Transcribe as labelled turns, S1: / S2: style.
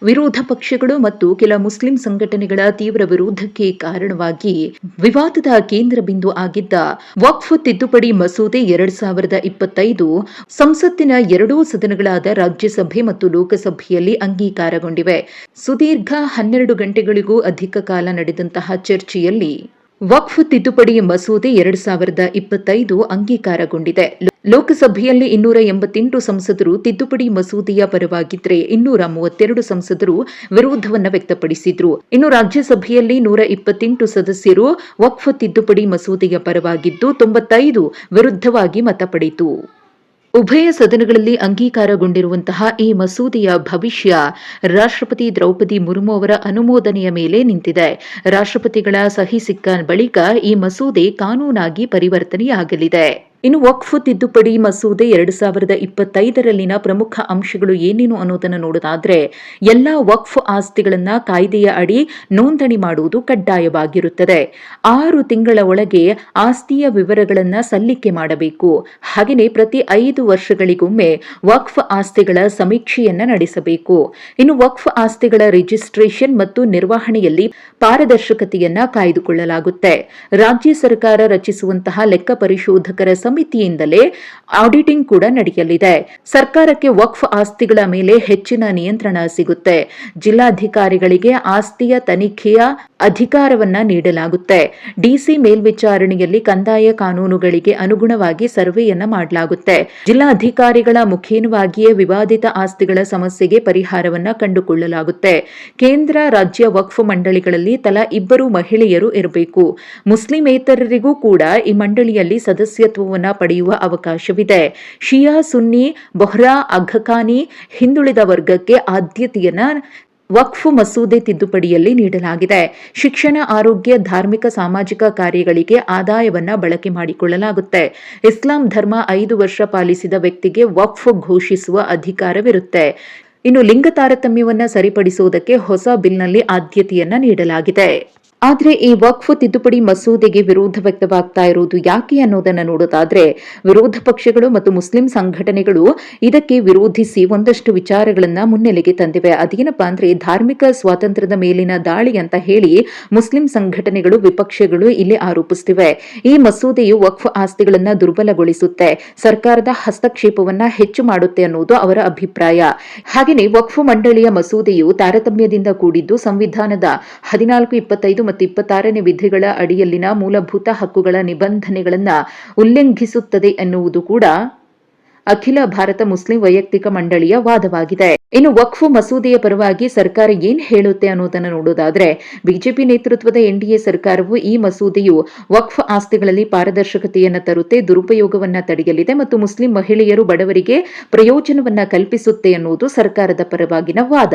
S1: ವಿರೋಧ ಪಕ್ಷಗಳು ಮತ್ತು ಕೆಲ ಮುಸ್ಲಿಂ ಸಂಘಟನೆಗಳ ತೀವ್ರ ವಿರೋಧಕ್ಕೆ ಕಾರಣವಾಗಿ ವಿವಾದದ ಕೇಂದ್ರ ಬಿಂದು ಆಗಿದ್ದ ವಕ್ಫ್ ತಿದ್ದುಪಡಿ ಮಸೂದೆ 2025 ಸಂಸತ್ತಿನ ಎರಡೂ ಸದನಗಳಾದ ರಾಜ್ಯಸಭೆ ಮತ್ತು ಲೋಕಸಭೆಯಲ್ಲಿ ಅಂಗೀಕಾರಗೊಂಡಿವೆ. ಸುದೀರ್ಘ 12 ಗಂಟೆಗಳಿಗೂ ಅಧಿಕ ಕಾಲ ನಡೆದಂತಹ ಚರ್ಚೆಯಲ್ಲಿ ವಕ್ಫ್ ತಿದ್ದುಪಡಿ ಮಸೂದೆ 2025 ಅಂಗೀಕಾರಗೊಂಡಿದೆ. ಲೋಕಸಭೆಯಲ್ಲಿ 288 ಸಂಸದರು ತಿದ್ದುಪಡಿ ಮಸೂದೆಯ ಪರವಾಗಿದ್ದರೆ 232 ಸಂಸದರು ವಿರೋಧವನ್ನು ವ್ಯಕ್ತಪಡಿಸಿದ್ರು. ಇನ್ನು ರಾಜ್ಯಸಭೆಯಲ್ಲಿ 128 ಸದಸ್ಯರು ವಕ್ಫ್ ತಿದ್ದುಪಡಿ ಮಸೂದೆಯ ಪರವಾಗಿದ್ದು 95 ವಿರುದ್ಧವಾಗಿ ಮತ ಪಡೆಯಿತು. ಉಭಯ ಸದನಗಳಲ್ಲಿ ಅಂಗೀಕಾರಗೊಂಡಿರುವಂತಹ ಈ ಮಸೂದೆಯ ಭವಿಷ್ಯ ರಾಷ್ಟ್ರಪತಿ ದ್ರೌಪದಿ ಮುರ್ಮು ಅವರ ಅನುಮೋದನೆಯ ಮೇಲೆ ನಿಂತಿದೆ. ರಾಷ್ಟ್ರಪತಿಗಳ ಸಹಿ ಸಿಕ್ಕ ಬಳಿಕ ಈ ಮಸೂದೆ ಕಾನೂನಾಗಿ ಪರಿವರ್ತನೆಯಾಗಲಿದೆ. ಇನ್ನು ವಕ್ಫ್ ತಿದ್ದುಪಡಿ ಮಸೂದೆ 2025ರಲ್ಲಿನ ಪ್ರಮುಖ ಅಂಶಗಳು ಏನೇನು ಅನ್ನೋದನ್ನು ನೋಡೋದಾದ್ರೆ, ಎಲ್ಲಾ ವಕ್ಫ್ ಆಸ್ತಿಗಳನ್ನ ಕಾಯ್ದೆಯ ಅಡಿ ನೋಂದಣಿ ಮಾಡುವುದು ಕಡ್ಡಾಯವಾಗಿರುತ್ತದೆ. 6 ತಿಂಗಳ ಒಳಗೆ ಆಸ್ತಿಯ ವಿವರಗಳನ್ನ ಸಲ್ಲಿಕೆ ಮಾಡಬೇಕು. ಹಾಗೆಯೇ ಪ್ರತಿ 5 ವರ್ಷಗಳಿಗೊಮ್ಮೆ ವಕ್ಫ್ ಆಸ್ತಿಗಳ ಸಮೀಕ್ಷೆಯನ್ನ ನಡೆಸಬೇಕು. ಇನ್ನು ವಕ್ಫ್ ಆಸ್ತಿಗಳ ರಿಜಿಸ್ಟ್ರೇಷನ್ ಮತ್ತು ನಿರ್ವಹಣೆಯಲ್ಲಿ ಪಾರದರ್ಶಕತೆಯನ್ನ ಕಾಯ್ದುಕೊಳ್ಳಲಾಗುತ್ತೆ. ರಾಜ್ಯ ಸರ್ಕಾರ ರಚಿಸುವಂತಹ ಲೆಕ್ಕ ಪರಿಶೋಧಕರ ಸಮಿತಿಯಿಂದಲೇ ಆಡಿಟಿಂಗ್ ಕೂಡ ನಡೆಯಲಿದೆ. ಸರ್ಕಾರಕ್ಕೆ ವಕ್ಫ್ ಆಸ್ತಿಗಳ ಮೇಲೆ ಹೆಚ್ಚಿನ ನಿಯಂತ್ರಣ ಸಿಗುತ್ತೆ. ಜಿಲ್ಲಾಧಿಕಾರಿಗಳಿಗೆ ಆಸ್ತಿಯ ತನಿಖೆಯ ಅಧಿಕಾರವನ್ನ ನೀಡಲಾಗುತ್ತೆ. ಡಿಸಿ ಮೇಲ್ವಿಚಾರಣೆಯಲ್ಲಿ ಕಂದಾಯ ಕಾನೂನುಗಳಿಗೆ ಅನುಗುಣವಾಗಿ ಸರ್ವೆಯನ್ನ ಮಾಡಲಾಗುತ್ತೆ. ಜಿಲ್ಲಾಧಿಕಾರಿಗಳ ಮುಖೇನವಾಗಿಯೇ ವಿವಾದಿತ ಆಸ್ತಿಗಳ ಸಮಸ್ಯೆಗೆ ಪರಿಹಾರವನ್ನ ಕಂಡುಕೊಳ್ಳಲಾಗುತ್ತೆ. ಕೇಂದ್ರ ರಾಜ್ಯ ವಕ್ಫ್ ಮಂಡಳಿಗಳಲ್ಲಿ ತಲಾ 2 ಮಹಿಳೆಯರು ಇರಬೇಕು. ಮುಸ್ಲಿಮೇತರರಿಗೂ ಕೂಡ ಈ ಮಂಡಳಿಯಲ್ಲಿ ಸದಸ್ಯತ್ವವನ್ನು ಪಡೆಯುವ ಅವಕಾಶವಿದೆ. ಶಿಯಾ, ಸುನ್ನಿ, ಬೊಹ್ರಾ, ಅಘಖಾನಿ ಹಿಂದುಳಿದ ವರ್ಗಕ್ಕೆ ಆದ್ಯತೆಯನ್ನ ವಕ್ಫ್ ಮಸೂದೆ ತಿದ್ದುಪಡಿಯಲ್ಲಿ ನೀಡಲಾಗಿದೆ. ಶಿಕ್ಷಣ, ಆರೋಗ್ಯ, ಧಾರ್ಮಿಕ, ಸಾಮಾಜಿಕ ಕಾರ್ಯಗಳಿಗೆ ಆದಾಯವನ್ನ ಬಳಕೆ ಮಾಡಿಕೊಳ್ಳಲಾಗುತ್ತೆ. ಇಸ್ಲಾಂ ಧರ್ಮ 5 ವರ್ಷ ಪಾಲಿಸಿದ ವ್ಯಕ್ತಿಗೆ ವಕ್ಫ್ ಘೋಷಿಸುವ ಅಧಿಕಾರವಿರುತ್ತೆ. ಇನ್ನು ಲಿಂಗ ತಾರತಮ್ಯವನ್ನ ಸರಿಪಡಿಸುವುದಕ್ಕೆ ಹೊಸ ಬಿಲ್ನಲ್ಲಿ ಆದ್ಯತೆಯನ್ನ ನೀಡಲಾಗಿದೆ. ಆದರೆ ಈ ವಕ್ಫ್ ತಿದ್ದುಪಡಿ ಮಸೂದೆಗೆ ವಿರೋಧ ವ್ಯಕ್ತವಾಗ್ತಾ ಇರುವುದು ಯಾಕೆ ಅನ್ನೋದನ್ನ ನೋಡೋದಾದ್ರೆ, ವಿರೋಧ ಪಕ್ಷಗಳು ಮತ್ತು ಮುಸ್ಲಿಂ ಸಂಘಟನೆಗಳು ಇದಕ್ಕೆ ವಿರೋಧಿಸಿ ಒಂದಷ್ಟು ವಿಚಾರಗಳನ್ನ ಮುನ್ನೆಲೆಗೆ ತಂದಿವೆ. ಅದೇನಪ್ಪಾ ಅಂದ್ರೆ, ಧಾರ್ಮಿಕ ಸ್ವಾತಂತ್ರ್ಯದ ಮೇಲಿನ ದಾಳಿ ಅಂತ ಹೇಳಿ ಮುಸ್ಲಿಂ ಸಂಘಟನೆಗಳು, ವಿಪಕ್ಷಗಳು ಇಲ್ಲಿ ಆರೋಪಿಸುತ್ತಿವೆ. ಈ ಮಸೂದೆಯು ವಕ್ಫ್ ಆಸ್ತಿಗಳನ್ನ ದುರ್ಬಲಗೊಳಿಸುತ್ತೆ, ಸರ್ಕಾರದ ಹಸ್ತಕ್ಷೇಪವನ್ನ ಹೆಚ್ಚು ಮಾಡುತ್ತೆ ಅನ್ನೋದು ಅವರ ಅಭಿಪ್ರಾಯ. ಹಾಗೆಯೇ ವಕ್ಫ್ ಮಂಡಳಿಯ ಮಸೂದೆಯು ತಾರತಮ್ಯದಿಂದ ಕೂಡಿದ್ದು ಸಂವಿಧಾನದ 14, 25 ಮತ್ತು 26ನೇ ವಿಧಿಗಳ ಅಡಿಯಲ್ಲಿನ ಮೂಲಭೂತ ಹಕ್ಕುಗಳ ನಿಬಂಧನೆಗಳನ್ನು ಉಲ್ಲಂಘಿಸುತ್ತದೆ ಎನ್ನುವುದು ಕೂಡ ಅಖಿಲ ಭಾರತ ಮುಸ್ಲಿಂ ವೈಯಕ್ತಿಕ ಮಂಡಳಿಯ ವಾದವಾಗಿದೆ. ಇನ್ನು ವಕ್ಫ್ ಮಸೂದೆಯ ಪರವಾಗಿ ಸರ್ಕಾರ ಏನ್ ಹೇಳುತ್ತೆ ಅನ್ನೋದನ್ನು ನೋಡೋದಾದ್ರೆ, ಬಿಜೆಪಿ ನೇತೃತ್ವದ ಎನ್ಡಿಎ ಸರ್ಕಾರವು ಈ ಮಸೂದೆಯು ವಕ್ಫ್ ಆಸ್ತಿಗಳಲ್ಲಿ ಪಾರದರ್ಶಕತೆಯನ್ನು ತರುತ್ತೆ, ದುರುಪಯೋಗವನ್ನ ತಡೆಯಲಿದೆ ಮತ್ತು ಮುಸ್ಲಿಂ ಮಹಿಳೆಯರು, ಬಡವರಿಗೆ ಪ್ರಯೋಜನವನ್ನ ಕಲ್ಪಿಸುತ್ತೆ ಎನ್ನುವುದು ಸರ್ಕಾರದ ಪರವಾಗಿನ ವಾದ.